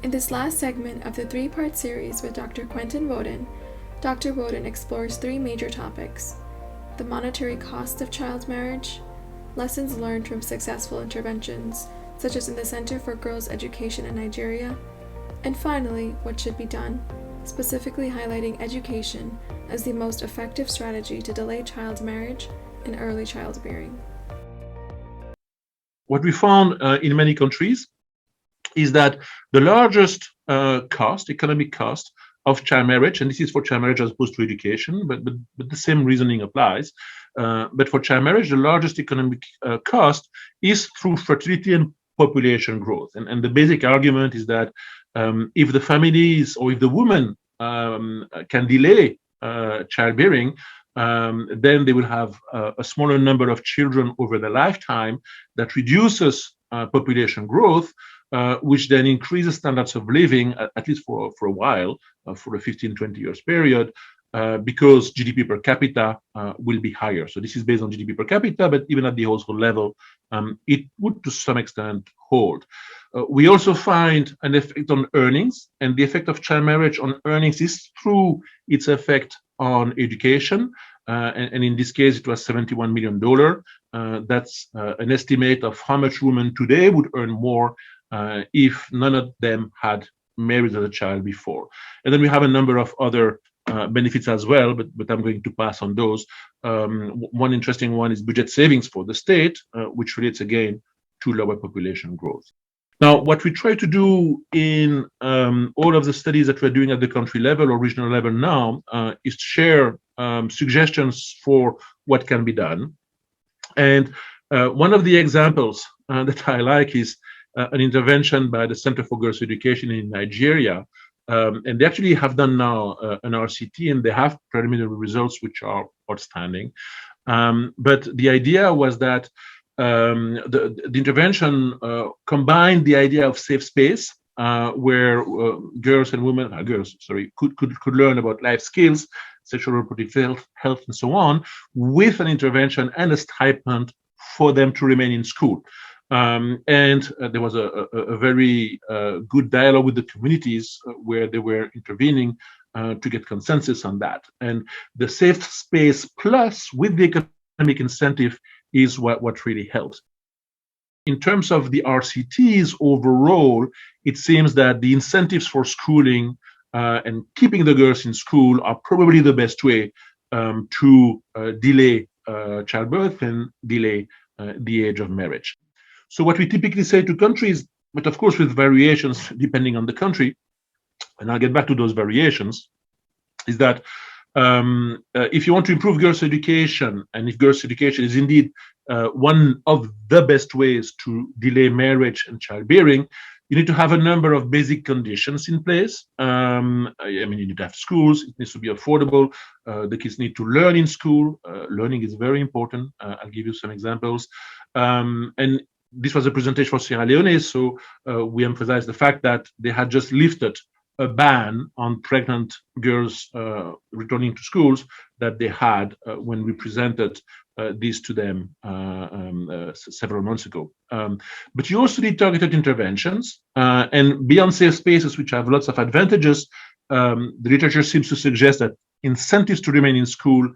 In this last segment of the three-part series with Dr. Quentin Wodon, Dr. Wodon explores three major topics: the monetary cost of child marriage, lessons learned from successful interventions, such as in the Center for Girls' Education in Nigeria, and finally, what should be done, specifically highlighting education as the most effective strategy to delay child marriage and early childbearing. What we found in many countries is that the largest economic cost of child marriage, and this is for child marriage as opposed to education, but the same reasoning applies. But for child marriage, the largest economic cost is through fertility and population growth. And the basic argument is that if the families or if the woman can delay childbearing, then they will have a smaller number of children over their lifetime. That reduces population growth, which then increases standards of living, at least for a while, for a 15, 20 years period, because GDP per capita will be higher. So this is based on GDP per capita, but even at the household level, it would to some extent hold. We also find an effect on earnings, and the effect of child marriage on earnings is through its effect on education. And in this case, it was $71 million. That's an estimate of how much women today would earn more if none of them had married as a child before. And then we have a number of other benefits as well, but I'm going to pass on those. One interesting one is budget savings for the state, which relates again to lower population growth. Now, what we try to do in all of the studies that we're doing at the country level or regional level now is to share suggestions for what can be done. And one of the examples that I like is an intervention by the Center for Girls' Education in Nigeria. And they actually have done now an RCT, and they have preliminary results which are outstanding. But the idea was that the intervention combined the idea of safe space, where girls and women, could learn about life skills, sexual reproductive health, and so on, with an intervention and a stipend for them to remain in school. And there was a very good dialogue with the communities where they were intervening to get consensus on that. And the safe space plus with the economic incentive is what really helps. In terms of the RCTs overall, it seems that the incentives for schooling and keeping the girls in school are probably the best way to delay childbirth and delay the age of marriage. So what we typically say to countries, but of course with variations depending on the country, and I'll get back to those variations, is that if you want to improve girls' education, and if girls' education is indeed one of the best ways to delay marriage and childbearing, you need to have a number of basic conditions in place. You need to have schools. It needs to be affordable. The kids need to learn in school. Learning is very important. I'll give you some examples. And this was a presentation for Sierra Leone, so we emphasized the fact that they had just lifted a ban on pregnant girls returning to schools that they had when we presented this to them several months ago. But you also need targeted interventions, and beyond safe spaces, which have lots of advantages, the literature seems to suggest that incentives to remain in school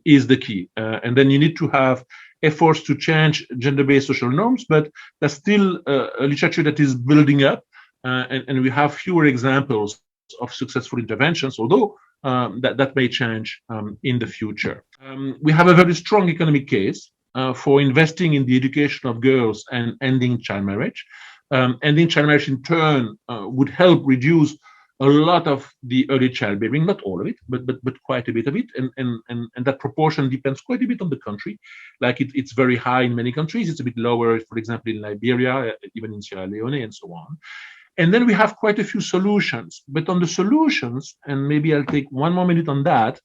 is the key. And then you need to have efforts to change gender-based social norms, but that's still a literature that is building up. And we have fewer examples of successful interventions, although that may change in the future. We have a very strong economic case for investing in the education of girls and ending child marriage. Ending child marriage in turn would help reduce a lot of the early childbearing, not all of it, but quite a bit of it, and that proportion depends quite a bit on the country. Like it's very high in many countries, it's a bit lower, for example, in Liberia, even in Sierra Leone, and so on. And then we have quite a few solutions. But on the solutions, and maybe I'll take one more minute on that,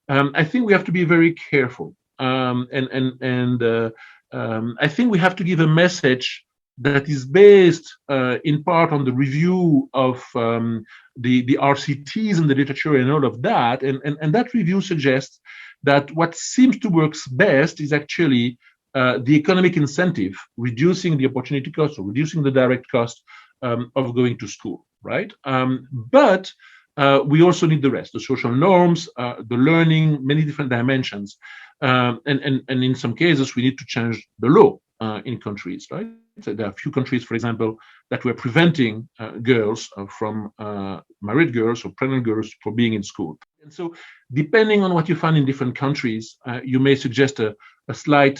I think we have to be very careful. I think we have to give a message that is based in part on the review of the RCTs and the literature and all of that. And that review suggests that what seems to work best is actually the economic incentive, reducing the opportunity cost or reducing the direct cost of going to school, right? But we also need the rest, the social norms, the learning, many different dimensions. And in some cases, we need to change the law in countries, right? So there are a few countries, for example, that were preventing girls from married girls or pregnant girls from being in school. And so, depending on what you find in different countries, you may suggest a slight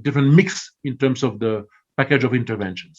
different mix in terms of the package of interventions.